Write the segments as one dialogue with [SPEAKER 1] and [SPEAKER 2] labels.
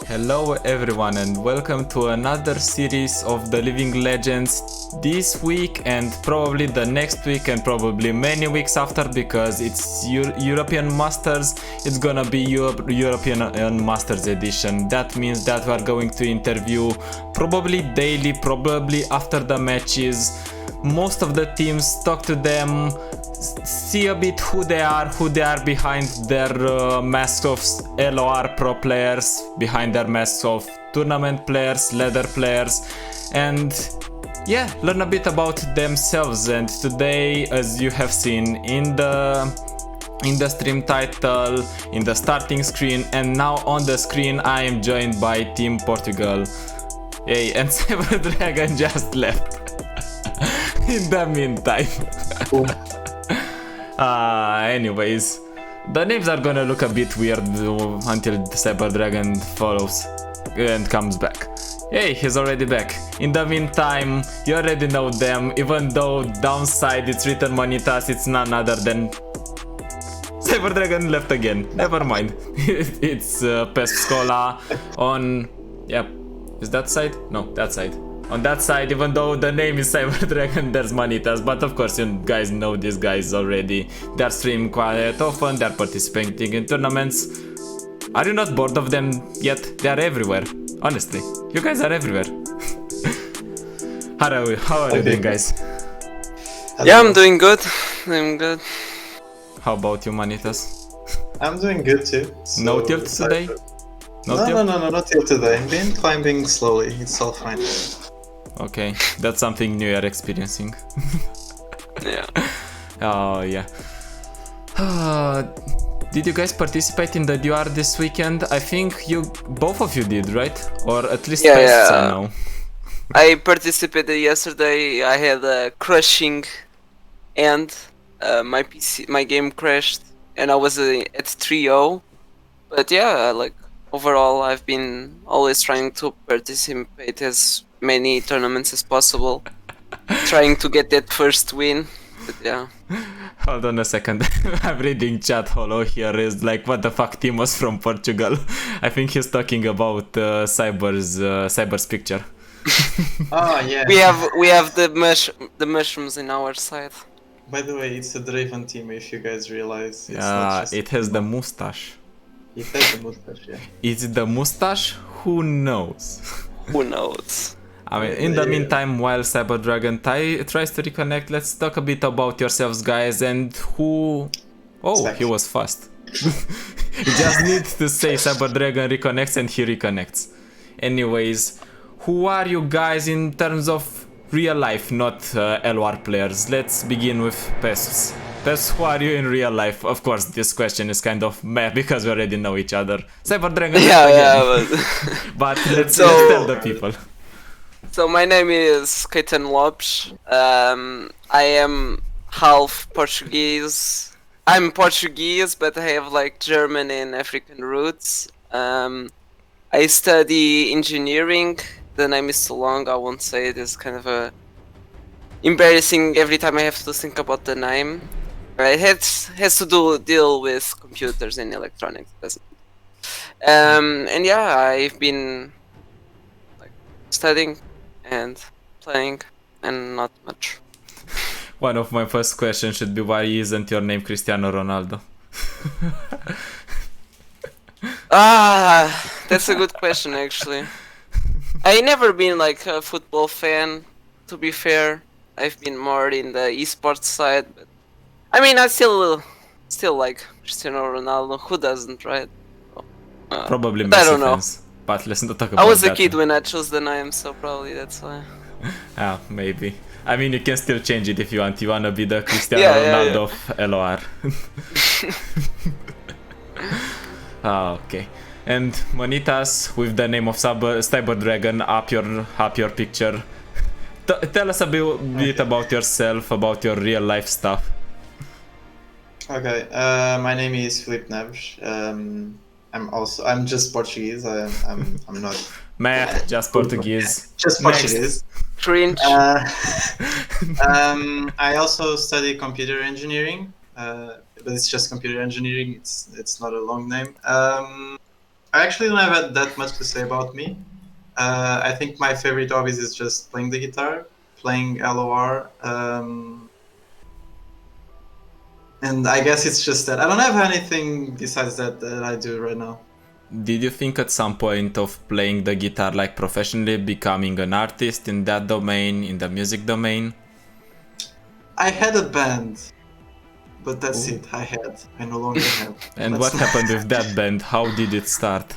[SPEAKER 1] Hello everyone and welcome to another series of the Living Legends this week and probably the next week and probably many weeks after because it's European Masters. It's gonna be European Masters edition. That means that we are going to interview probably daily, probably after the matches, most of the teams, talk to them, see a bit who they are behind their masks of LOR pro players, behind their masks of tournament players, ladder players, and yeah, learn a bit about themselves. And today, as you have seen in the stream title, in the starting screen, and now on the screen, I am joined by Team Portugal. Hey, and Saber Dragon just left. In the meantime. Anyways, the names are gonna look a bit weird until Cyber Dragon follows and comes back. Hey, he's already back. In the meantime, you already know them, even though downside it's written Manitas, it's none other than Cyber Dragon left again. Never mind. It's Pescola on... Yep. Is that side? No, that side. On that side, even though the name is Cyber Dragon, there's Manitas, but of course you guys know these guys already. They're streaming quite often, they're participating in tournaments. Are you not bored of them yet? They are everywhere, honestly. You guys are everywhere. How are you doing, guys?
[SPEAKER 2] Yeah, I'm doing good. I'm good.
[SPEAKER 1] How about you, Manitas?
[SPEAKER 3] I'm doing good too. So
[SPEAKER 1] No tilt today?
[SPEAKER 3] No, not tilt today. I'm been climbing slowly, it's all fine.
[SPEAKER 1] Okay, that's something new you're experiencing.
[SPEAKER 2] Yeah.
[SPEAKER 1] Oh, yeah. Did you guys participate in the DR this weekend? I think both of you did, right? Or at least Pests, I know.
[SPEAKER 2] I participated yesterday. I had a crashing end. My game crashed and I was at 3-0. But yeah, like overall I've been always trying to participate as many tournaments as possible, trying to get that first win. But yeah.
[SPEAKER 1] Hold on a second. I'm reading chat. Hollow here is like, what the fuck, Timos from Portugal. I think he's talking about Cyber's picture.
[SPEAKER 3] Oh yeah.
[SPEAKER 2] We have the mushrooms in our side.
[SPEAKER 3] By the way, it's a Draven team. If you guys realize, it's
[SPEAKER 1] Yeah,
[SPEAKER 3] not just
[SPEAKER 1] it has the mustache.
[SPEAKER 3] It has the mustache, yeah.
[SPEAKER 1] Is it the mustache? Who knows?
[SPEAKER 2] Who knows?
[SPEAKER 1] I mean, in the meantime, while Cyber Dragon tries to reconnect, let's talk a bit about yourselves, guys, and who... Oh, he was fast. You just need to say Cyber Dragon reconnects and he reconnects. Anyways, who are you guys in terms of real life, not LOR players? Let's begin with Pests. Pests, who are you in real life? Of course, this question is kind of meh because we already know each other. Cyber Dragon but let's tell the people.
[SPEAKER 2] So my name is Caetan Lopes. I am half Portuguese. I'm Portuguese, but I have like German and African roots. I study engineering. The name is too long, I won't say it. It's kind of embarrassing every time I have to think about the name. It has to deal with computers and electronics, doesn't it? And yeah, I've been like studying and playing and not much.
[SPEAKER 1] One of my first questions should be, why isn't your name Cristiano Ronaldo?
[SPEAKER 2] That's a good question actually. I never been like a football fan, to be fair. I've been more in the esports side, but I mean I still like Cristiano Ronaldo. Who doesn't, right?
[SPEAKER 1] Probably
[SPEAKER 2] I don't know.
[SPEAKER 1] Fans. But let's not talk about that.
[SPEAKER 2] I was a kid when I chose the name, so probably that's why.
[SPEAKER 1] Maybe. I mean, you can still change it if you want. You wanna be the Cristiano Ronaldo of LOR. Okay. And Manitas, with the name of Cyber Dragon up your picture. Tell us a bit about yourself, about your real life stuff.
[SPEAKER 3] Okay, my name is Filipe Neves. I'm just Portuguese. I'm not.
[SPEAKER 1] Meh, just Portuguese.
[SPEAKER 3] Just Portuguese.
[SPEAKER 2] Cringe.
[SPEAKER 3] I also study computer engineering, but it's just computer engineering. It's not a long name. I actually don't have that much to say about me. I think my favorite hobbies is just playing the guitar, playing LOR, and I guess it's just that. I don't have anything besides that I do right now.
[SPEAKER 1] Did you think at some point of playing the guitar like professionally, becoming an artist in that domain, in the music domain?
[SPEAKER 3] I had a band, but that's
[SPEAKER 1] Ooh.
[SPEAKER 3] it. I no longer have.
[SPEAKER 1] And
[SPEAKER 3] That's
[SPEAKER 1] what happened with that band? How did it start?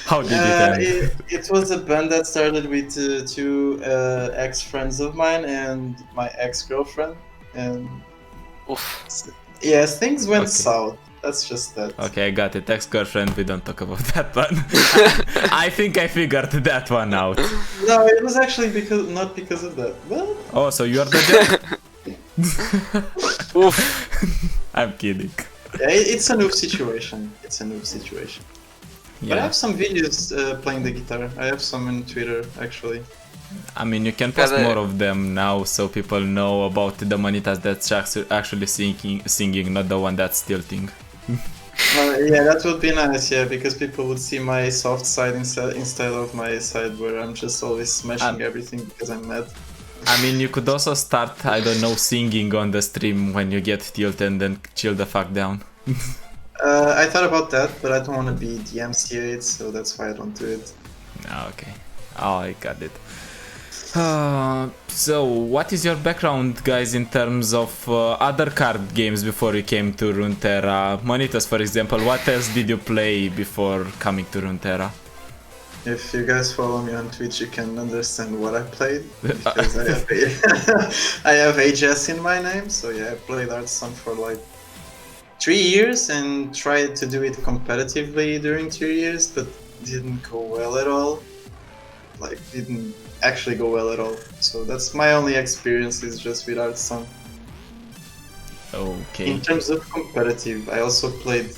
[SPEAKER 1] How did it end?
[SPEAKER 3] It was a band that started with two ex-friends of mine and my ex-girlfriend, and
[SPEAKER 2] Oof.
[SPEAKER 3] yes, things went
[SPEAKER 1] Okay.
[SPEAKER 3] south. That's just that.
[SPEAKER 1] Okay, I got it. Ex-girlfriend, we don't talk about that one. I think I figured that one out.
[SPEAKER 3] No, it was actually not because of that. Well,
[SPEAKER 1] Oh, so you're the joke?
[SPEAKER 2] Oof.
[SPEAKER 1] I'm kidding.
[SPEAKER 3] yeah, it's a noob situation. It's a noob situation. But I
[SPEAKER 1] Yeah.
[SPEAKER 3] have some videos playing the guitar. I have some on Twitter, actually.
[SPEAKER 1] I mean, you can post
[SPEAKER 2] Gotta-
[SPEAKER 1] more of them now so people know about the Manitas that's actually singing, not the one that's tilting.
[SPEAKER 3] Yeah, that would be nice, yeah, because people would see my soft side instead of my side where I'm just always smashing everything because I'm mad.
[SPEAKER 1] I mean, you could also start, I don't know, singing on the stream when you get tilted and then chill the fuck down.
[SPEAKER 3] I thought about that, but I don't want to be DMCA'd, so that's why I don't do it.
[SPEAKER 1] Okay. Oh, I got it. So, what is your background, guys, in terms of other card games before you came to Runeterra? Monitas, for example, what else did you play before coming to Runeterra?
[SPEAKER 3] If you guys follow me on Twitch, you can understand what I played, because I have HS in my name, so yeah, I played Hearthstone for like 3 years and tried to do it competitively during 3 years, but didn't go well at all. Like, didn't actually go well at all. So that's my only experience is just with Hearthstone.
[SPEAKER 1] Okay.
[SPEAKER 3] In terms of competitive, I also played,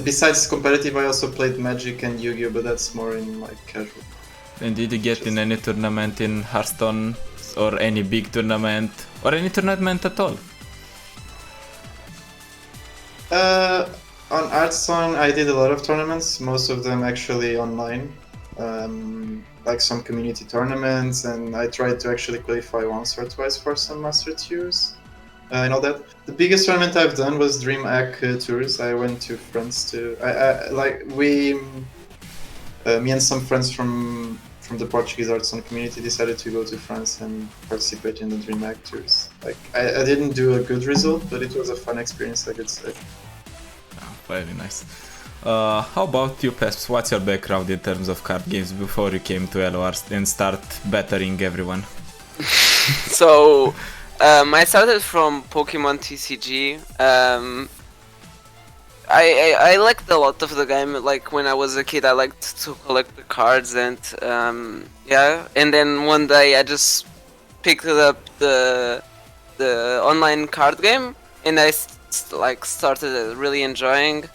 [SPEAKER 3] besides competitive, I also played Magic and Yu-Gi-Oh, but that's more in like casual.
[SPEAKER 1] And did you get in any tournament in Hearthstone? Or any big tournament? Or any tournament at all?
[SPEAKER 3] On Hearthstone, I did a lot of tournaments, most of them actually online. Like some community tournaments, and I tried to actually qualify once or twice for some Master Tours. And all that. The biggest tournament I've done was DreamHack Tours. I went to France to. Me and some friends from the Portuguese Hearthstone community decided to go to France and participate in the DreamHack Tours. Like I didn't do a good result, but it was a fun experience, I could say.
[SPEAKER 1] Oh, very nice. How about you, Pesps? What's your background in terms of card games before you came to LOR and start battering everyone?
[SPEAKER 2] So, I started from Pokemon TCG. I liked a lot of the game. Like when I was a kid, I liked to collect the cards, and yeah. And then one day, I just picked up the online card game, and I started really enjoying.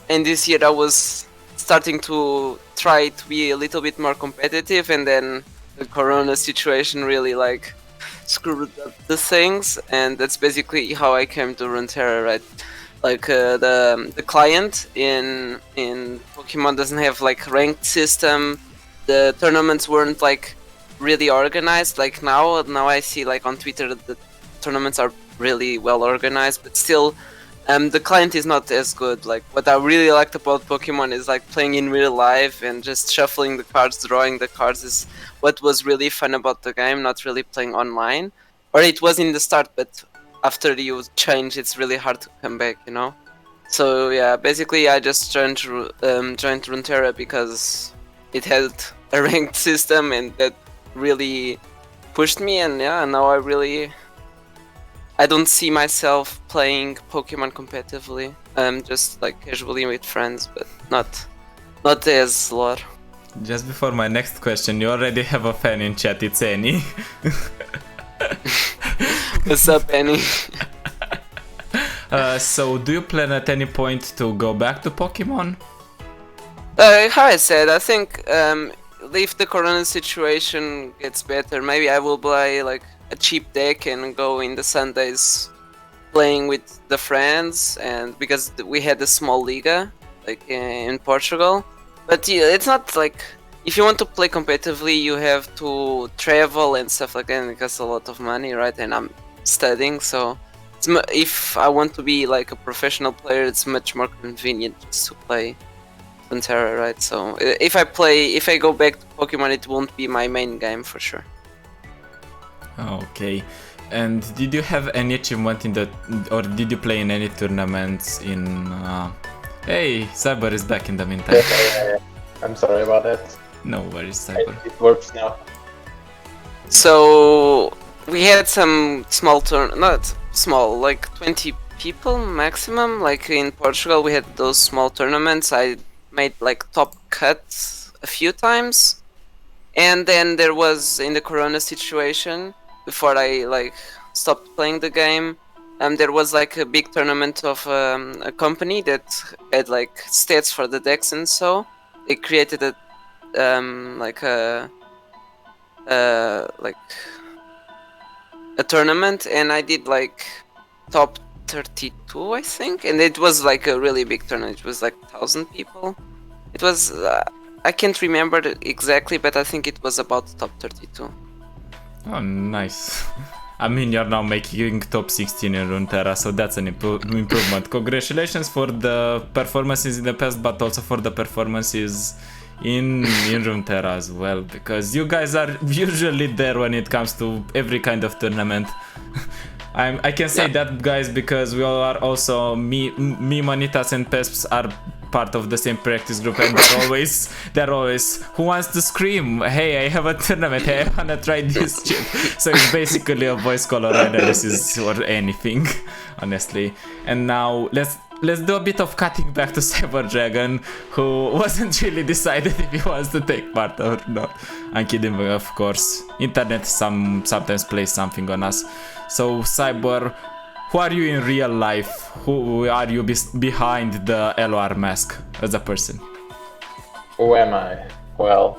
[SPEAKER 2] And this year, I was starting to try to be a little bit more competitive, and then the Corona situation really like screwed up the things, and that's basically how I came to Runeterra, right? Like the client in Pokemon doesn't have like ranked system. The tournaments weren't like really organized. Like now I see like on Twitter the tournaments are really well organized, but still the client is not as good. Like what I really liked about Pokemon is like playing in real life and just shuffling the cards, drawing the cards is what was really fun about the game, not really playing online. Or it was in the start, but after you change, it's really hard to come back, you know? So yeah, basically I just joined Runeterra because it had a ranked system and that really pushed me, and yeah, now I don't see myself playing Pokemon competitively. Just like casually with friends, but not as lore.
[SPEAKER 1] Just before my next question, you already have a fan in chat, it's Annie.
[SPEAKER 2] What's up, Annie?
[SPEAKER 1] So do you plan at any point to go back to Pokemon?
[SPEAKER 2] How I said, I think if the Corona situation gets better, maybe I will buy like a cheap deck and go in the Sundays playing with the friends, and because we had a small liga, like in Portugal. But yeah, it's not like if you want to play competitively, you have to travel and stuff like that, and it costs a lot of money, right? And I'm studying, so if I want to be like a professional player, it's much more convenient just to play Runeterra, right? So if I go back to Pokemon, it won't be my main game for sure.
[SPEAKER 1] Okay. And did you have any achievement in the, or did you play in any tournaments in? Hey, Cyber is back in the meantime.
[SPEAKER 4] Yeah. I'm sorry about that.
[SPEAKER 1] No worries, Cyber.
[SPEAKER 4] It works now.
[SPEAKER 2] So we had some small not small, like 20 people maximum. Like in Portugal, we had those small tournaments. I made like top cuts a few times, and then there was in the Corona situation before I like stopped playing the game. There was like a big tournament of a company that had like stats for the decks, and so they created a a tournament, and I did like top 32, I think, and it was like a really big tournament. It was like 1,000 people. It was I can't remember exactly, but I think it was about top 32.
[SPEAKER 1] Oh, nice. I mean, you're now making top 16 in Runeterra, so that's an improvement. Congratulations for the performances in the past, but also for the performances in Runeterra as well, because you guys are usually there when it comes to every kind of tournament. I can say that, guys, because we all are also me, Manitas and Pesps are part of the same practice group, and they're always who wants to scream, hey, I have a tournament, hey, I wanna try this shit. So it's basically a voice color analysis or anything, honestly. And now let's do a bit of cutting back to Cyber Dragon, who wasn't really decided if he wants to take part or not. I'm kidding, of course. Internet sometimes plays something on us. So Cyber, who are you in real life? Who are you behind the LOR mask as a person?
[SPEAKER 4] Who am I? Well,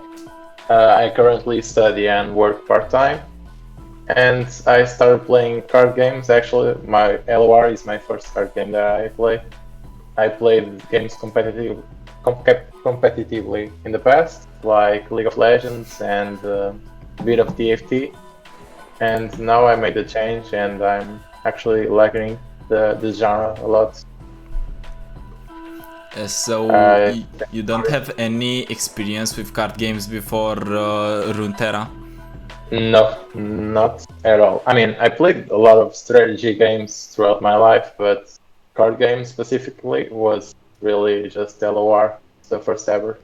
[SPEAKER 4] I currently study and work part-time, and I started playing card games. Actually, my LOR is my first card game that I play. I played games competitively in the past, like League of Legends and a bit of TFT. And now I made the change, and I'm actually liking the genre a lot.
[SPEAKER 1] So you don't have any experience with card games before Runeterra?
[SPEAKER 4] No, not at all. I mean, I played a lot of strategy games throughout my life, but card games specifically was really just LOR, the first ever.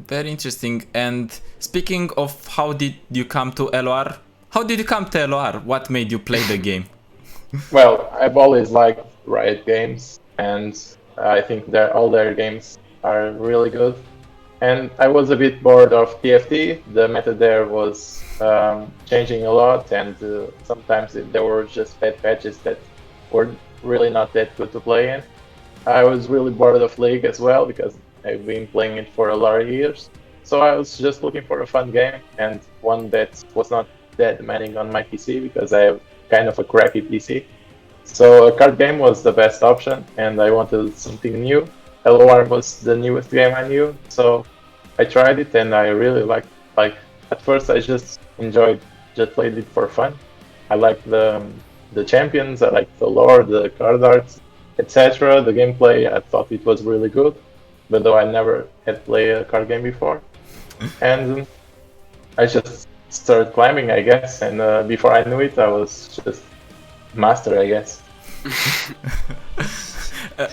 [SPEAKER 1] Very interesting. And speaking of how did you come to LOR? How did you come to LOR? What made you play the game?
[SPEAKER 4] Well, I've always liked Riot Games, and I think all their games are really good. And I was a bit bored of TFT. The meta there was changing a lot, and sometimes there were just bad patches that were really not that good to play in. I was really bored of League as well, because I've been playing it for a lot of years. So I was just looking for a fun game, and one that was not that demanding on my PC, because I have kind of a crappy PC. So a card game was the best option, and I wanted something new. LOR was the newest game I knew, so I tried it, and I really liked. Like at first, I just played it for fun. I liked the champions, I liked the lore, the card arts, etc. The gameplay, I thought it was really good, but though I never had played a card game before, and I just started climbing, I guess, and before I knew it, I was just master, I guess.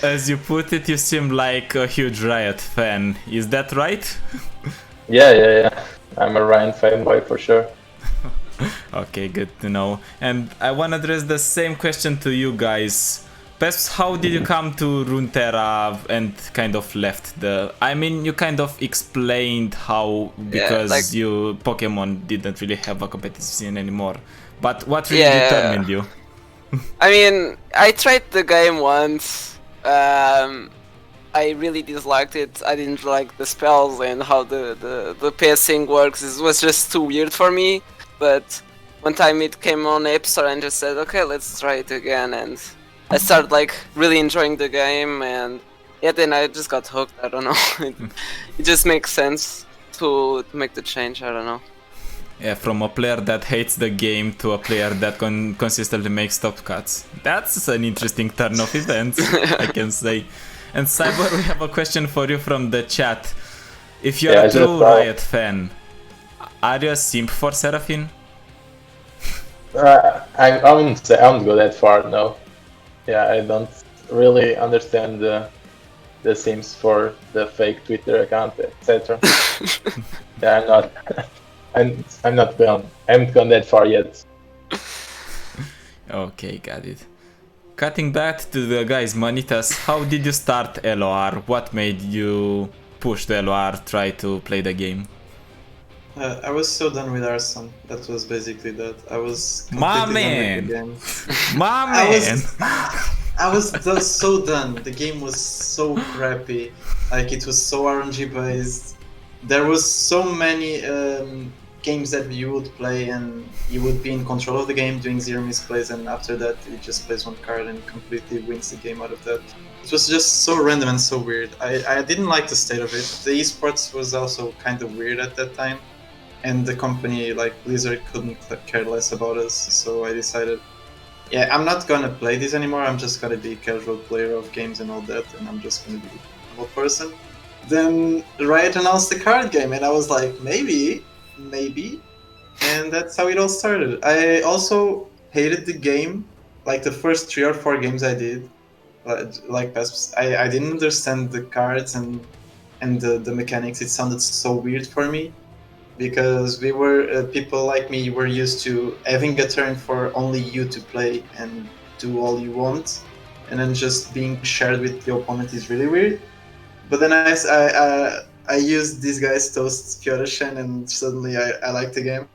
[SPEAKER 1] As you put it, you seem like a huge Riot fan. Is that right?
[SPEAKER 4] Yeah. I'm a Riot fanboy for sure.
[SPEAKER 1] Okay, good to know. And I want to address the same question to you guys. Perhaps how did you come to Runeterra and kind of left the... I mean, you kind of explained how, because you Pokemon didn't really have a competitive scene anymore. But what really determined you?
[SPEAKER 2] I mean, I tried the game once. I really disliked it. I didn't like the spells and how the passing works. It was just too weird for me. But one time it came on App Store and just said, okay, let's try it again. And I started like really enjoying the game, and Yeah, then I just got hooked. I don't know. It just makes sense to make the change. I don't know.
[SPEAKER 1] Yeah, from a player that hates the game to a player that consistently makes top cuts. That's an interesting turn of events, I can say. And Cyber, we have a question for you from the chat. If you're a true Riot fan, are you a simp for Seraphine?
[SPEAKER 4] I wouldn't go that far, no. Yeah, I don't really understand the sims for the fake Twitter account, etc. Yeah, I'm not. I'm not gone. I haven't gone that far yet.
[SPEAKER 1] Okay, got it. Cutting back to the guys, Manitas, how did you start LOR? What made you push the LOR, try to play the game?
[SPEAKER 3] I was so done with Arson. That was basically that. I was
[SPEAKER 1] My
[SPEAKER 3] completely done
[SPEAKER 1] man!
[SPEAKER 3] with the game.
[SPEAKER 1] My man!
[SPEAKER 3] I was so done. The game was so crappy. Like, it was so RNG based. There was so many games that you would play and you would be in control of the game doing zero misplays, and after that you just plays one card and completely wins the game out of that. It was just so random and so weird. I didn't like the state of it. The esports was also kind of weird at that time, and the company like Blizzard couldn't care less about us, so I decided, yeah, I'm not gonna play this anymore. I'm just gonna be a casual player of games and all that, and I'm just gonna be a normal person. Then Riot announced the card game, and I was like, maybe, and that's how it all started. I also hated the game, like the first 3 or 4 games I did, like I didn't understand the cards and the mechanics. It sounded so weird for me, because we were people like me were used to having a turn for only you to play and do all you want, and then just being shared with the opponent is really weird. But then I used this guy's toast Kyoto-shen, and suddenly I liked the game,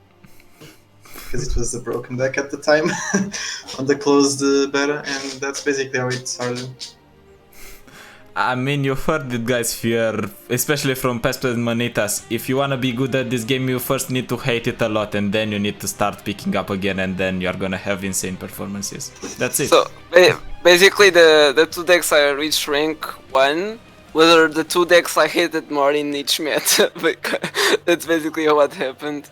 [SPEAKER 3] because it was a broken deck at the time on the closed beta, and that's basically how it started.
[SPEAKER 1] I mean, you've heard it, guys, fear, especially from past Manitas. If you wanna be good at this game, you first need to hate it a lot, and then you need to start picking up again, and then you're gonna have insane performances. That's it.
[SPEAKER 2] So basically, the 2 decks I reached rank 1 were the 2 decks I hated more in each meta. That's basically what happened.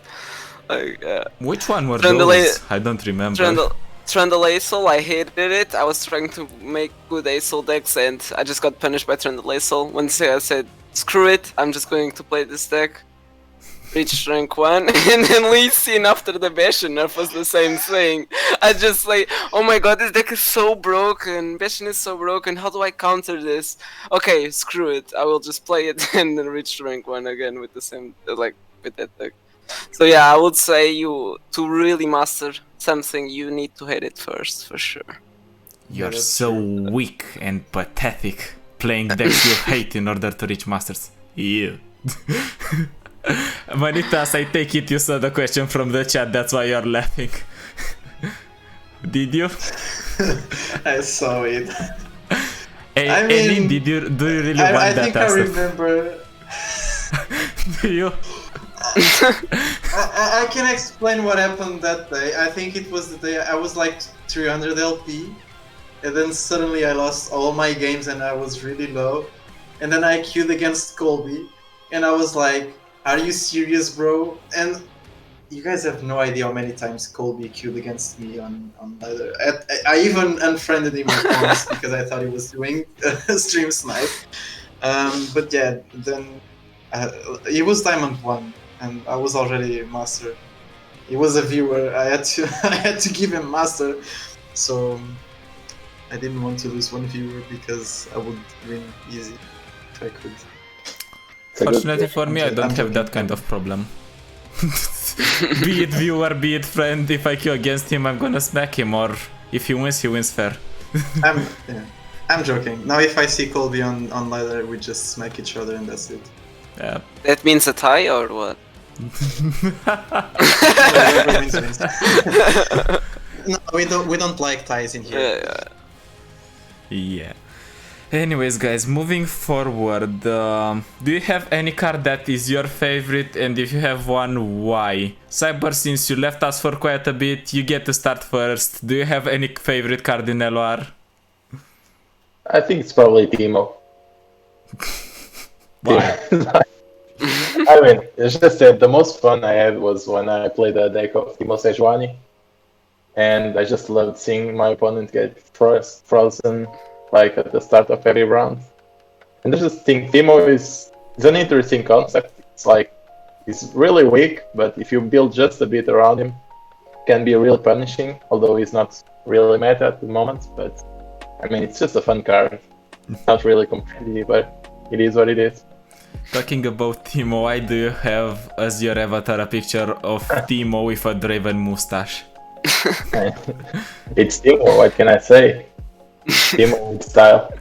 [SPEAKER 2] Like,
[SPEAKER 1] which one were those? I don't remember.
[SPEAKER 2] Trundle Acel, I hated it. I was trying to make good Acel decks, and I just got punished by Trundle Acel. Once I said, screw it, I'm just going to play this deck. Reached rank 1, and then Lee Sin after the Bastion nerf was the same thing. I just like, oh my god, this deck is so broken, Bastion is so broken, how do I counter this? Okay, screw it, I will just play it, and then reach rank 1 again with the same, like, with that deck. So yeah, I would say to really master something, you need to hate it first, for sure.
[SPEAKER 1] You're so weak and pathetic, playing decks you hate in order to reach masters. Yeah. Manitas, I take it you saw the question from the chat, that's why you're laughing. Did you?
[SPEAKER 3] I saw it.
[SPEAKER 1] I mean, do you really want that?
[SPEAKER 3] I think I remember.
[SPEAKER 1] Do you?
[SPEAKER 3] I can explain what happened that day. I think it was the day I was like 300 LP, and then suddenly I lost all my games and I was really low, and then I queued against Colby, and I was like, are you serious, bro? And you guys have no idea how many times Colby queued against me on either. I even unfriended him once because I thought he was doing stream snipe. But yeah, then he was Diamond 1. And I was already master. He was a viewer. I had to give him master, so I didn't want to lose one viewer because I would win easy if I could.
[SPEAKER 1] Fortunately for me, I don't have that kind of problem. Be it viewer, be it friend, if I queue against him, I'm gonna smack him, or if he wins fair.
[SPEAKER 3] I'm joking. Now if I see Colby on ladder, we just smack each other and that's it.
[SPEAKER 1] Yeah.
[SPEAKER 2] That means a tie or what?
[SPEAKER 3] No, we don't like ties in here.
[SPEAKER 1] Yeah. Anyways, guys, moving forward, do you have any card that is your favorite, and if you have one, why? Cyber, since you left us for quite a bit, you get to start first. Do you have any favorite card in LOR?
[SPEAKER 4] I think it's probably Teemo.
[SPEAKER 1] Why?
[SPEAKER 4] I mean, it's just that the most fun I had was when I played a deck of Timo Sejuani, and I just loved seeing my opponent get frozen like at the start of every round. And there's this thing, Timo is an interesting concept. It's like he's really weak, but if you build just a bit around him, it can be real punishing. Although he's not really meta at the moment, but I mean, it's just a fun card. It's not really competitive, but it is what it is.
[SPEAKER 1] Talking about Timo, why do you have as your avatar a picture of Timo with a Draven mustache?
[SPEAKER 4] It's Timo, what can I say? Timo with style.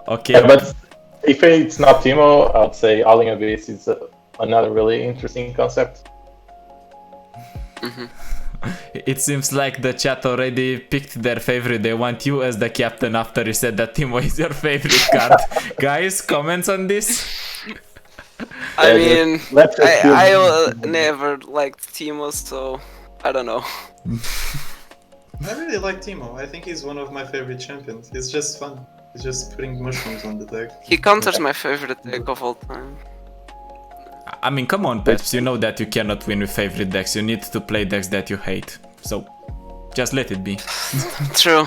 [SPEAKER 1] Okay.
[SPEAKER 4] Yeah, but if it's not Timo, I'd say Alling Abyss is another really interesting concept.
[SPEAKER 1] It seems like the chat already picked their favorite. They want you as the captain after you said that Timo is your favorite card. Guys, comments on this?
[SPEAKER 2] I mean,
[SPEAKER 4] let's
[SPEAKER 2] I never liked Timo, so I don't know.
[SPEAKER 3] I really like Timo. I think he's one of my favorite champions. He's just fun. He's just putting mushrooms on the deck.
[SPEAKER 2] He counters my favorite deck of all time.
[SPEAKER 1] I mean, come on, Peps, you know that you cannot win with favorite decks. You need to play decks that you hate. So, just let it be.
[SPEAKER 2] True.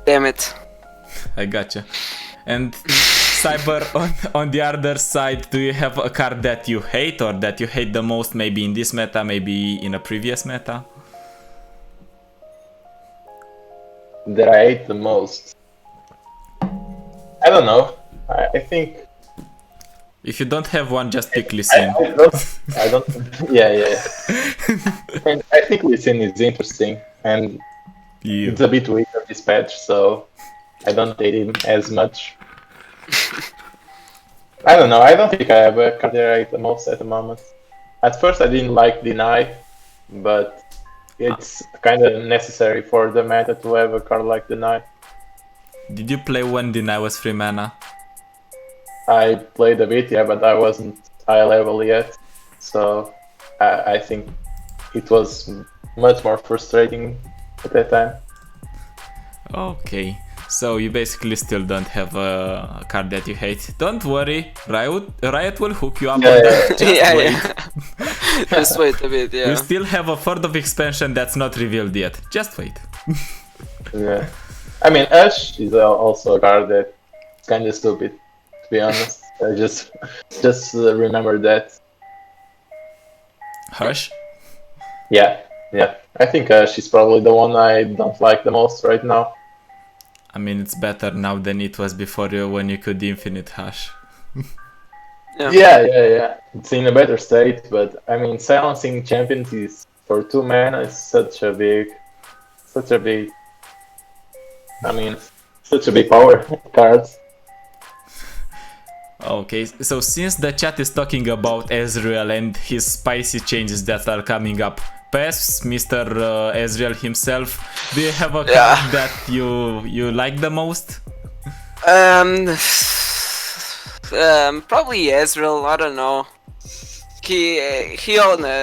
[SPEAKER 2] Damn it.
[SPEAKER 1] I gotcha. And Cyber, on the other side, do you have a card that you hate or that you hate the most, maybe in this meta, maybe in a previous meta?
[SPEAKER 4] That I hate the most. I don't know. I think
[SPEAKER 1] If you don't have one, just pick Lee Sin.
[SPEAKER 4] I don't. Yeah. And I think Lee Sin is interesting, and it's a bit weak on this patch, so I don't hate him as much. I don't know. I don't think I have a card that I hate the most at the moment. At first, I didn't like Deny, but it's kind of necessary for the meta to have a card like Deny.
[SPEAKER 1] Did you play when Deny was free mana?
[SPEAKER 4] I played a bit, yeah, but I wasn't high level yet, so I think it was much more frustrating at that time.
[SPEAKER 1] Okay, so you basically still don't have a card that you hate. Don't worry, Riot will hook you up on that. Just wait.
[SPEAKER 2] Just wait a bit, yeah.
[SPEAKER 1] You still have a third of expansion that's not revealed yet. Just wait.
[SPEAKER 4] Yeah. I mean, Ash is also a card that's kind of stupid, to be honest. I just remember that.
[SPEAKER 1] Hush?
[SPEAKER 4] Yeah. I think Ash is probably the one I don't like the most right now.
[SPEAKER 1] I mean, it's better now than it was before when you could infinite Hush.
[SPEAKER 4] Yeah. It's in a better state, but I mean, silencing champions is for 2 mana is such a big power card.
[SPEAKER 1] Okay, so since the chat is talking about Ezreal and his spicy changes that are coming up, perhaps Mr. Ezreal himself, do you have a card that you like the most?
[SPEAKER 2] Probably Ezreal, I don't know.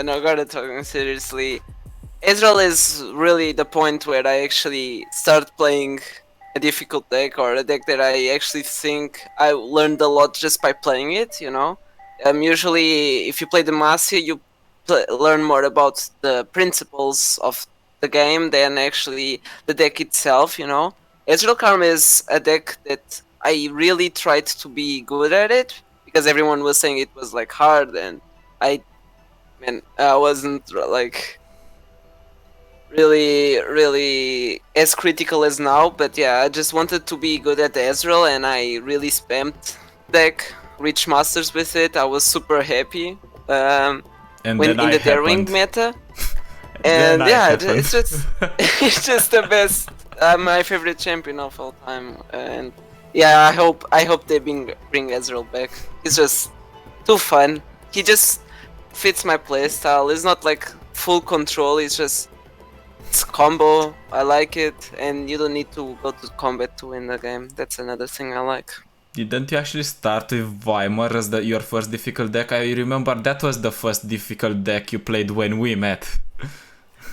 [SPEAKER 2] No, gotta talk seriously. Ezreal is really the point where I actually start playing a difficult deck, or a deck that I actually think I learned a lot just by playing it, you know? Usually, if you play the Demacia, you learn more about the principles of the game than actually the deck itself, you know? Ezreal Karma is a deck that I really tried to be good at it, because everyone was saying it was like hard, and I wasn't like really as critical as now, but yeah, I just wanted to be good at the Ezreal, and I really spammed deck, reached Masters with it. I was super happy
[SPEAKER 1] And
[SPEAKER 2] when in the Darwing meta, and yeah, it's just the best, my favorite champion of all time, and yeah, I hope they bring Ezreal back. He's just too fun. He just fits my playstyle. It's not like full control. It's combo, I like it, and you don't need to go to combat to win the game. That's another thing I like.
[SPEAKER 1] Didn't you actually start with Weimar as your first difficult deck? I remember that was the first difficult deck you played when we met.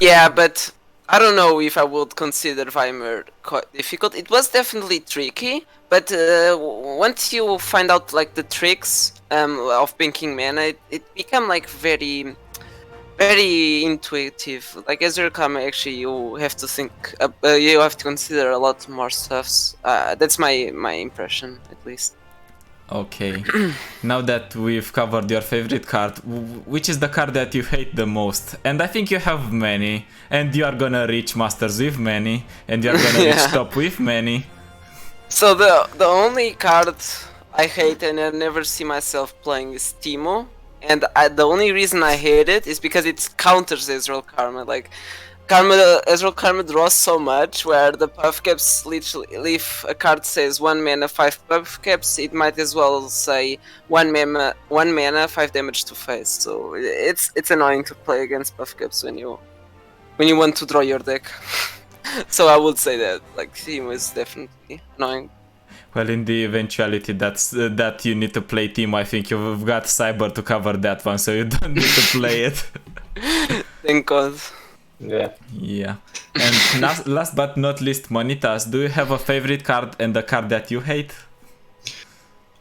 [SPEAKER 2] Yeah, but I don't know if I would consider Weimar quite difficult. It was definitely tricky, but once you find out like the tricks of pinking mana, it become like very, very intuitive. Like Ezreal Karma, actually, you have to think, you have to consider a lot more stuffs. That's my impression, at least.
[SPEAKER 1] Okay. Now that we've covered your favorite card, which is the card that you hate the most? And I think you have many, and you are gonna reach Masters with many, and you are gonna reach
[SPEAKER 2] Yeah.
[SPEAKER 1] top with many.
[SPEAKER 2] So the only card I hate and I never see myself playing is Teemo, and the only reason I hate it is because it counters Ezreal Karma. Like Ezreal Karma draws so much, where the buff caps literally, if a card says 1 mana 5 buff caps, it might as well say 1 mana 5 damage to face. So it's annoying to play against buff caps when you want to draw your deck. So I would say that like Teemo is definitely annoying.
[SPEAKER 1] Well, in the eventuality that you need to play team, I think you've got Cyber to cover that one, so you don't need to play it.
[SPEAKER 2] Thank God.
[SPEAKER 4] Yeah.
[SPEAKER 1] Yeah. And last but not least, Monitas, do you have a favorite card and a card that you hate?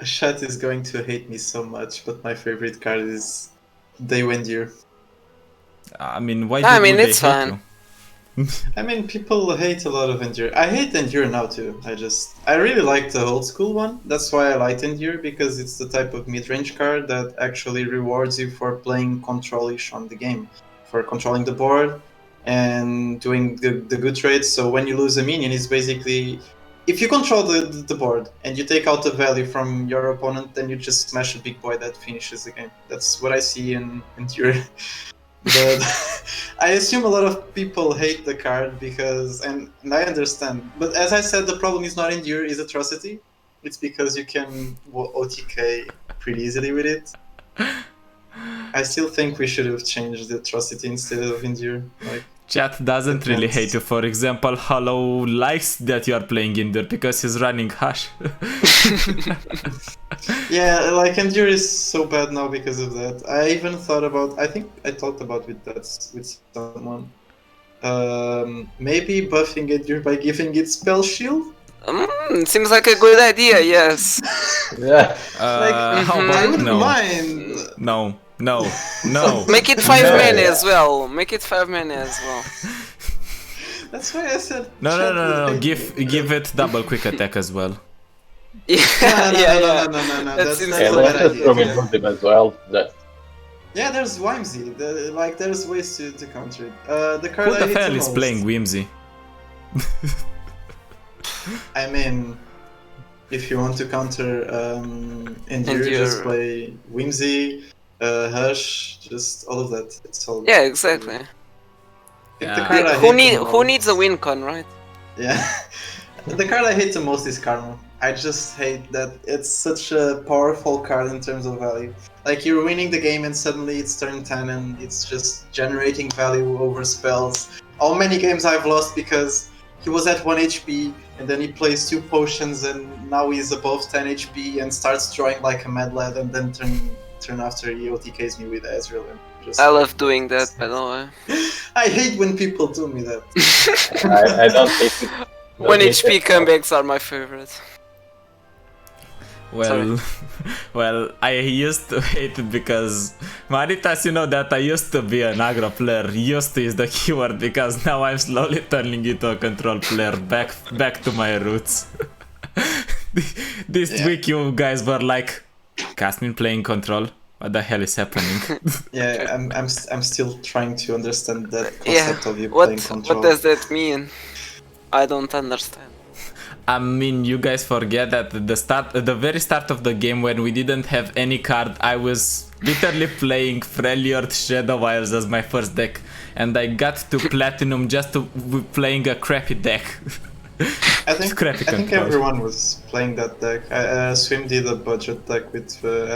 [SPEAKER 3] Chat is going to hate me so much, but my favorite card is They Endure.
[SPEAKER 1] I mean, why
[SPEAKER 2] I
[SPEAKER 1] do
[SPEAKER 2] mean,
[SPEAKER 1] they
[SPEAKER 2] it's
[SPEAKER 1] hate
[SPEAKER 2] fine.
[SPEAKER 1] you?
[SPEAKER 3] I mean, people hate a lot of Endure. I hate Endure now too. I really like the old school one. That's why I like Endure, because it's the type of mid-range card that actually rewards you for playing control-ish on the game, for controlling the board and doing the good trades. So when you lose a minion, it's basically, if you control the board and you take out the value from your opponent, then you just smash a big boy that finishes the game. That's what I see in Endure. But I assume a lot of people hate the card because, and I understand. But as I said, the problem is not Endure, is Atrocity. It's because you can OTK pretty easily with it. I still think we should have changed the Atrocity instead of Endure. Like,
[SPEAKER 1] Chat doesn't really hate you. For example, Hollow likes that you are playing Endure because he's running Hush.
[SPEAKER 3] yeah, like Endure is so bad now because of that. I even thought about, I think I talked about with someone. Maybe buffing Endure by giving it Spell Shield?
[SPEAKER 2] Seems like a good idea, yes.
[SPEAKER 4] Yeah.
[SPEAKER 1] How
[SPEAKER 3] I
[SPEAKER 1] about
[SPEAKER 3] wouldn't
[SPEAKER 1] no?
[SPEAKER 3] mind.
[SPEAKER 1] No.
[SPEAKER 2] Make it 5
[SPEAKER 1] No.
[SPEAKER 2] mana as well. Make it 5 mana as well.
[SPEAKER 3] That's why I said.
[SPEAKER 1] No.
[SPEAKER 3] Chat would hate me.
[SPEAKER 1] Give it double quick attack as well.
[SPEAKER 2] Yeah,
[SPEAKER 3] No.
[SPEAKER 2] That
[SPEAKER 3] That's
[SPEAKER 2] seems
[SPEAKER 3] a
[SPEAKER 4] Yeah,
[SPEAKER 2] so
[SPEAKER 3] bad
[SPEAKER 4] let's just
[SPEAKER 3] idea.
[SPEAKER 4] throw in Muslim as well. That
[SPEAKER 3] Yeah, there's Whimsy. Like, there's ways to counter it. The card
[SPEAKER 1] Who
[SPEAKER 3] I
[SPEAKER 1] the
[SPEAKER 3] hate
[SPEAKER 1] hell
[SPEAKER 3] the
[SPEAKER 1] is
[SPEAKER 3] most-
[SPEAKER 1] playing Whimsy?
[SPEAKER 3] I mean, if you want to counter Endure, just
[SPEAKER 2] Endure.
[SPEAKER 3] play Whimsy, Hush, just all of that. It's all.
[SPEAKER 2] Yeah, exactly.
[SPEAKER 3] I think
[SPEAKER 1] Yeah.
[SPEAKER 3] the card I
[SPEAKER 2] Who
[SPEAKER 3] hate the
[SPEAKER 2] who needs a
[SPEAKER 3] most-
[SPEAKER 2] win con, right?
[SPEAKER 3] Yeah. The card I hate the most is Karma. I just hate that it's such a powerful card in terms of value. Like, you're winning the game and suddenly it's turn 10 and it's just generating value over spells. How many games I've lost because he was at 1 HP and then he plays 2 potions and now he's above 10 HP and starts drawing like a mad lad, and then turn after he OTKs me with Ezreal. And just,
[SPEAKER 2] I love doing that, by the way.
[SPEAKER 3] I hate when people do me that.
[SPEAKER 4] I don't hate it.
[SPEAKER 2] When
[SPEAKER 4] Don't hate
[SPEAKER 2] HP
[SPEAKER 4] it.
[SPEAKER 2] comebacks are my favorite.
[SPEAKER 1] Well, I used to hate it because Maritas, you know that I used to be an aggro player. Used to is the keyword, because now I'm slowly turning into a control player. Back to my roots. This
[SPEAKER 3] Yeah.
[SPEAKER 1] week you guys were like, CastMin playing control. What the hell is happening?
[SPEAKER 3] Yeah, I'm still trying to understand that
[SPEAKER 2] Yeah.
[SPEAKER 3] concept of you playing control.
[SPEAKER 2] What does that mean? I don't understand.
[SPEAKER 1] I mean, you guys forget that at the very start of the game, when we didn't have any card, I was literally playing Freljord Shadow Isles as my first deck, and I got to Platinum just to playing a crappy deck.
[SPEAKER 3] I think
[SPEAKER 1] Crappy control.
[SPEAKER 3] everyone was playing that deck. Swim did a budget deck with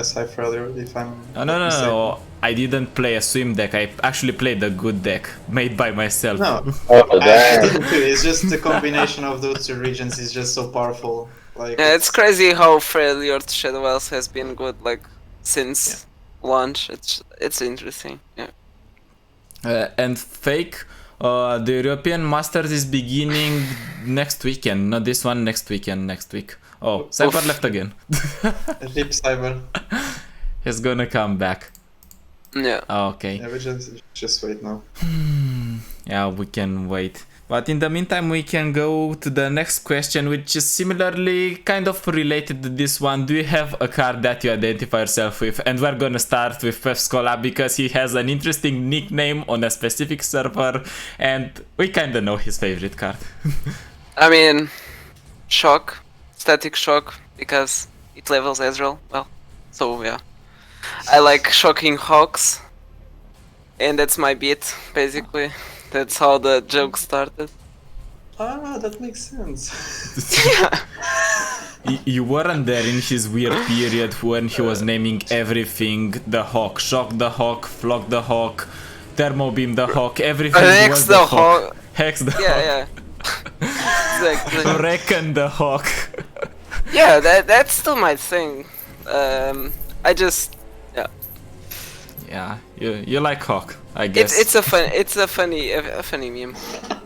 [SPEAKER 3] SI Freljord, if I'm
[SPEAKER 1] No,
[SPEAKER 3] not mistaken.
[SPEAKER 1] no, I didn't play a swim deck. I actually played a good deck made by myself.
[SPEAKER 3] No,
[SPEAKER 4] Oh,
[SPEAKER 3] I
[SPEAKER 4] damn.
[SPEAKER 3] didn't too. It's just the combination of those two regions is just so powerful. Like,
[SPEAKER 2] Yeah, it's crazy how Freljord Shadow Isles has been good like since launch. It's interesting. Yeah.
[SPEAKER 1] And Fake The European Masters is beginning next weekend. Not this one, next weekend, next week. Oh, Cyber left again.
[SPEAKER 3] Rip Cyber.
[SPEAKER 1] He's gonna come back.
[SPEAKER 2] Yeah.
[SPEAKER 1] Okay.
[SPEAKER 3] Yeah, we just wait now.
[SPEAKER 1] Yeah, we can wait. But in the meantime, we can go to the next question, which is similarly kind of related to this one. Do you have a card that you identify yourself with? And we're gonna start with Pevskola because he has an interesting nickname on a specific server, and we kinda know his favorite card.
[SPEAKER 2] I mean, shock, static shock, because it levels Ezreal well. So yeah, I like shocking hawks, and that's my beat basically. That's how the joke started.
[SPEAKER 3] Ah, that makes sense.
[SPEAKER 1] You weren't there in his weird period when he was naming everything the hawk, shock the hawk, flock the hawk, thermo beam the hawk, everything
[SPEAKER 2] Hex
[SPEAKER 1] was
[SPEAKER 2] the
[SPEAKER 1] the hawk.
[SPEAKER 2] hawk.
[SPEAKER 1] Hex the
[SPEAKER 2] Yeah,
[SPEAKER 1] hawk.
[SPEAKER 2] yeah. Exactly.
[SPEAKER 1] Reckon the hawk.
[SPEAKER 2] Yeah, that's still my thing. I just
[SPEAKER 1] Yeah, you like hawk, I guess.
[SPEAKER 2] it's a funny meme.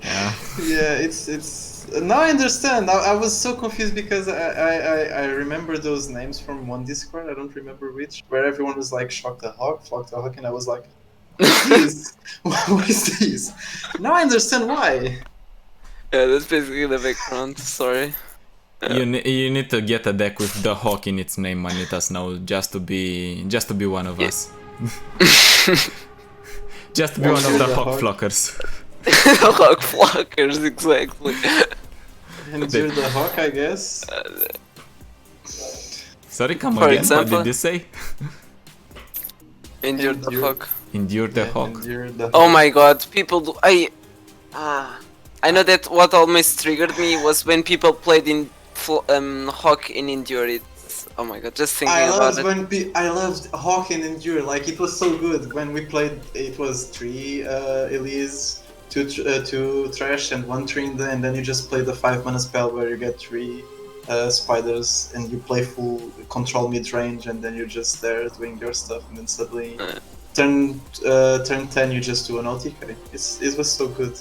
[SPEAKER 1] Yeah.
[SPEAKER 3] Yeah, it's. Now I understand. I was so confused because I remember those names from one Discord. I don't remember which, where everyone was like "shock the hawk," "flock the hawk," and I was like, "What is what is this?" Now I understand why.
[SPEAKER 2] Yeah, that's basically the background. Sorry.
[SPEAKER 1] You need to get a deck with the hawk in its name, Manitas, now, just to be one of us. Just to be one of the hawk flockers.
[SPEAKER 2] Hawk flockers, exactly.
[SPEAKER 3] Endure the hawk, I guess.
[SPEAKER 1] Sorry, come
[SPEAKER 2] For
[SPEAKER 1] again.
[SPEAKER 2] example?
[SPEAKER 1] What did you say?
[SPEAKER 2] Endure the hawk.
[SPEAKER 1] Endure the
[SPEAKER 3] Yeah,
[SPEAKER 1] hawk.
[SPEAKER 3] endure the
[SPEAKER 2] Oh
[SPEAKER 3] hawk.
[SPEAKER 2] my god, people do. I know that what almost triggered me was when people played in hawk in endure. It's, oh my god, just thinking
[SPEAKER 3] I
[SPEAKER 2] about
[SPEAKER 3] loved
[SPEAKER 2] it.
[SPEAKER 3] when I loved Hawk and Endure. Like it was so good when we played. It was 3 Elise, 2 Trash, and 1 Trinda, and then you just play the 5-mana spell where you get 3 spiders, and you play full control mid range, and then you're just there doing your stuff, and then suddenly turn 10 you just do an OTK. It was so good.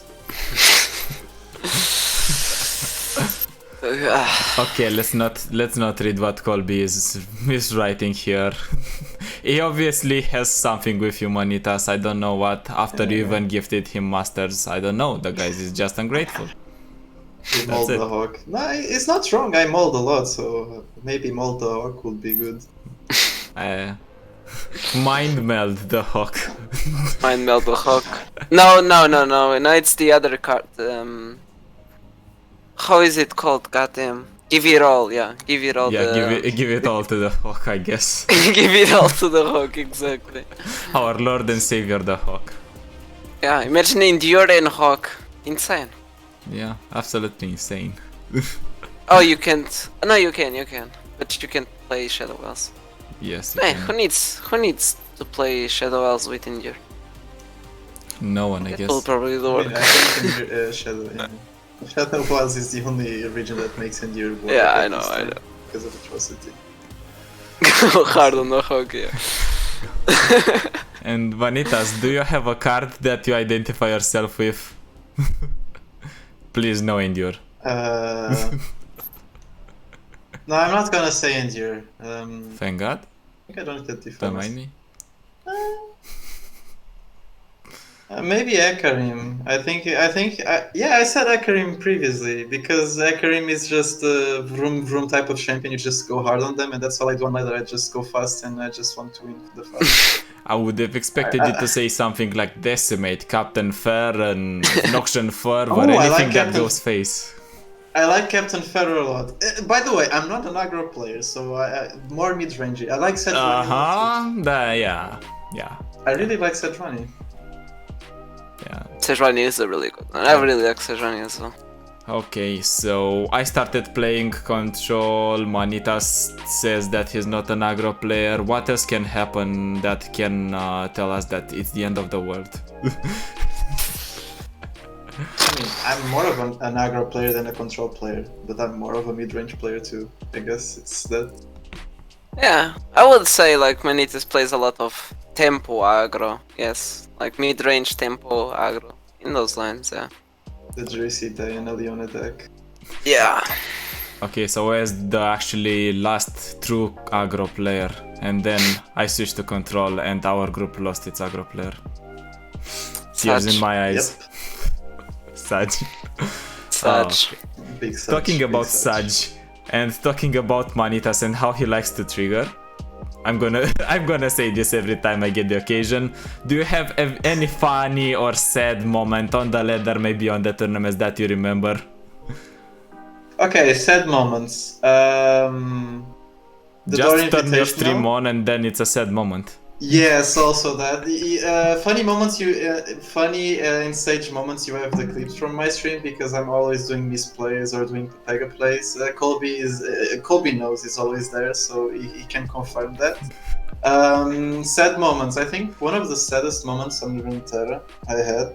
[SPEAKER 1] Okay, let's not read what Colby is writing here. He obviously has something with Humanitas. I don't know what. After you even gifted him masters, I don't know. The guy is just ungrateful.
[SPEAKER 3] You mold
[SPEAKER 1] it.
[SPEAKER 3] the hawk. No, it's not wrong. I mold a lot, so maybe mold the hawk would be good.
[SPEAKER 1] Mind meld the hawk.
[SPEAKER 2] Mind meld the hawk. No, it's the other card. How is it called? Goddamn. Give it all, yeah. Give it all.
[SPEAKER 1] Yeah, give it all to the hawk, I guess.
[SPEAKER 2] Give it all to the hawk, exactly.
[SPEAKER 1] Our Lord and Savior, the hawk.
[SPEAKER 2] Yeah, imagine endure and hawk. Insane.
[SPEAKER 1] Yeah, absolutely insane.
[SPEAKER 2] Oh, you can't. No, you can. But you can't play Shadow Wells.
[SPEAKER 1] Yes.
[SPEAKER 2] Man, who needs to play Shadow Wells with endure?
[SPEAKER 1] No one, I
[SPEAKER 2] That
[SPEAKER 1] guess.
[SPEAKER 2] will probably
[SPEAKER 3] I
[SPEAKER 2] work.
[SPEAKER 3] mean, I think Shadow. Yeah. Shadow Wells is the only region that makes Endure work.
[SPEAKER 2] Yeah,
[SPEAKER 3] at
[SPEAKER 2] I know,
[SPEAKER 3] this
[SPEAKER 2] I
[SPEAKER 3] time
[SPEAKER 2] know.
[SPEAKER 3] Because of atrocity.
[SPEAKER 2] Hard on the hawk, yeah.
[SPEAKER 1] And Vanitas, do you have a card that you identify yourself with? Please, no endure.
[SPEAKER 3] No, I'm not gonna say Endure.
[SPEAKER 1] Thank God.
[SPEAKER 3] I think I don't get
[SPEAKER 1] Don't mind
[SPEAKER 3] defense.
[SPEAKER 1] me.
[SPEAKER 3] Maybe Ekarim. Yeah, I said Ekarim previously because Ekarim is just a vroom type of champion. You just go hard on them, and that's all I do on ladder. I just go fast, and I just want to win the fight.
[SPEAKER 1] I would have expected you to say something like Decimate, Captain Fair, and Noxian Fervor,
[SPEAKER 3] Oh, I like
[SPEAKER 1] anything that
[SPEAKER 3] Captain-
[SPEAKER 1] goes face.
[SPEAKER 3] I like Captain Feather a lot. By the way, I'm not an aggro player, so more mid-range. I like Sejuani.
[SPEAKER 1] Yeah.
[SPEAKER 3] I really like Sejuani.
[SPEAKER 1] Yeah.
[SPEAKER 2] Sejuani is a really good one. I really like Sejuani as well.
[SPEAKER 1] Okay, so I started playing Control. Manitas says that he's not an aggro player. What else can happen that can tell us that it's the end of the world?
[SPEAKER 3] I mean, I'm more of an aggro player than a control player, but I'm more of a mid-range player too. I guess it's that.
[SPEAKER 2] Yeah, I would say like Manitas plays a lot of tempo aggro. Yes, like mid-range tempo aggro. in those lines, yeah.
[SPEAKER 3] The Juicy Day and a Leona deck.
[SPEAKER 2] Yeah.
[SPEAKER 1] Okay, so where's the actually last true aggro player? And then I switched to control and our group lost its aggro player. Tears in
[SPEAKER 2] Such.
[SPEAKER 1] my eyes. Saj.
[SPEAKER 2] Such.
[SPEAKER 3] Big Saj.
[SPEAKER 1] Talking
[SPEAKER 3] big
[SPEAKER 1] about
[SPEAKER 3] Saj.
[SPEAKER 1] Saj and talking about Manitas and how he likes to trigger. I'm gonna say this every time I get the occasion. Do you have any funny or sad moment on the ladder, maybe on the tournaments that you remember?
[SPEAKER 3] Okay, sad moments. The Door
[SPEAKER 1] Just turn your stream
[SPEAKER 3] Invitational.
[SPEAKER 1] on and then it's a sad moment.
[SPEAKER 3] Yes, also that. Funny moments, funny in stage moments. You have the clips from my stream because I'm always doing misplays or doing Pega plays. Colby knows it's always there, so he can confirm that. Sad moments. I think one of the saddest moments on Runeterra I had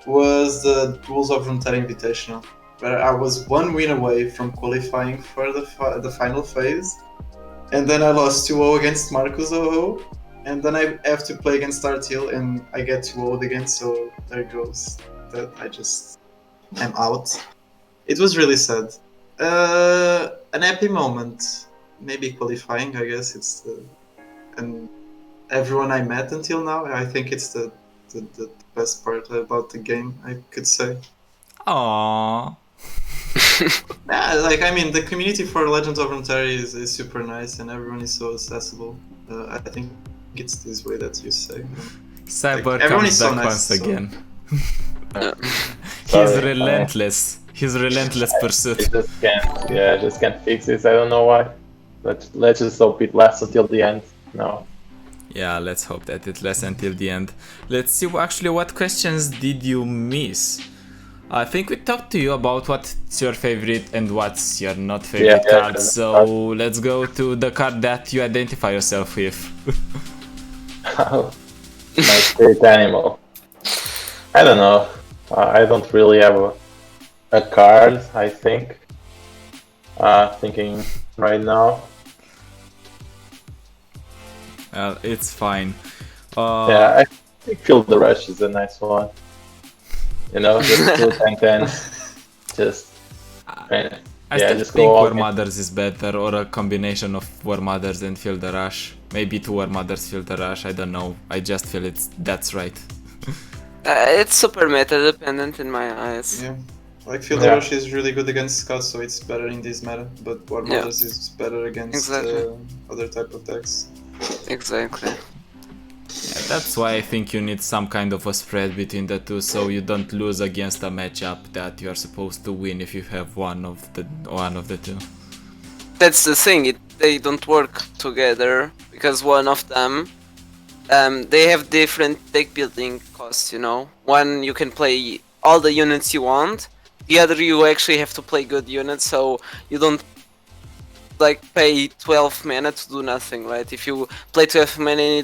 [SPEAKER 3] was the Duels of Runeterra Invitational, where I was one win away from qualifying for the final phase, and then I lost 2-0 against Marcus Oho. And then I have to play against Artil and I get 2-0'd again, so there goes that. I'm out. It was really sad. An happy moment, maybe qualifying, I guess and everyone I met until now, I think it's the best part about the game, I could say.
[SPEAKER 1] Aww.
[SPEAKER 3] Yeah, like, I mean, the community for Legends of Runeterra is super nice and everyone is so accessible. I think it's this way that you say.
[SPEAKER 1] Cyber
[SPEAKER 3] everyone
[SPEAKER 1] comes
[SPEAKER 3] is so
[SPEAKER 1] back
[SPEAKER 3] nice,
[SPEAKER 1] once
[SPEAKER 3] so-
[SPEAKER 1] again. He's
[SPEAKER 4] Sorry,
[SPEAKER 1] relentless. His relentless pursuit.
[SPEAKER 4] I just can't fix this. I don't know why. Let's just hope it lasts until the end. No.
[SPEAKER 1] Yeah, let's hope that it lasts until the end. Let's see actually what questions did you miss. I think we talked to you about what's your favorite and what's your not favorite card. So let's go to the card that you identify yourself with.
[SPEAKER 4] My spirit animal. I don't know. I don't really have a card, I think. Thinking right now.
[SPEAKER 1] It's fine.
[SPEAKER 4] Yeah, I think Feel the Rush is a nice one. You know, just 2 tank 10. Just.
[SPEAKER 1] I still
[SPEAKER 4] just
[SPEAKER 1] think
[SPEAKER 4] go
[SPEAKER 1] War
[SPEAKER 4] all in.
[SPEAKER 1] Mothers is better, or a combination of War Mothers and Feel the Rush. Maybe 2 War Mothers, Feel the Rush, I don't know. I just feel that's right.
[SPEAKER 2] It's super meta dependent in my eyes.
[SPEAKER 3] Yeah. Like Field Rush is really good against Scott, so it's better in this meta, but War Mothers is better against
[SPEAKER 2] Exactly.
[SPEAKER 3] other type of decks.
[SPEAKER 2] Exactly.
[SPEAKER 1] Yeah, that's why I think you need some kind of a spread between the two, so you don't lose against a matchup that you are supposed to win if you have one of the two.
[SPEAKER 2] That's the thing. They don't work together because one of them, they have different deck building costs. You know, one you can play all the units you want. The other you actually have to play good units, so you don't like pay 12 mana to do nothing, right? If you play 12 mana,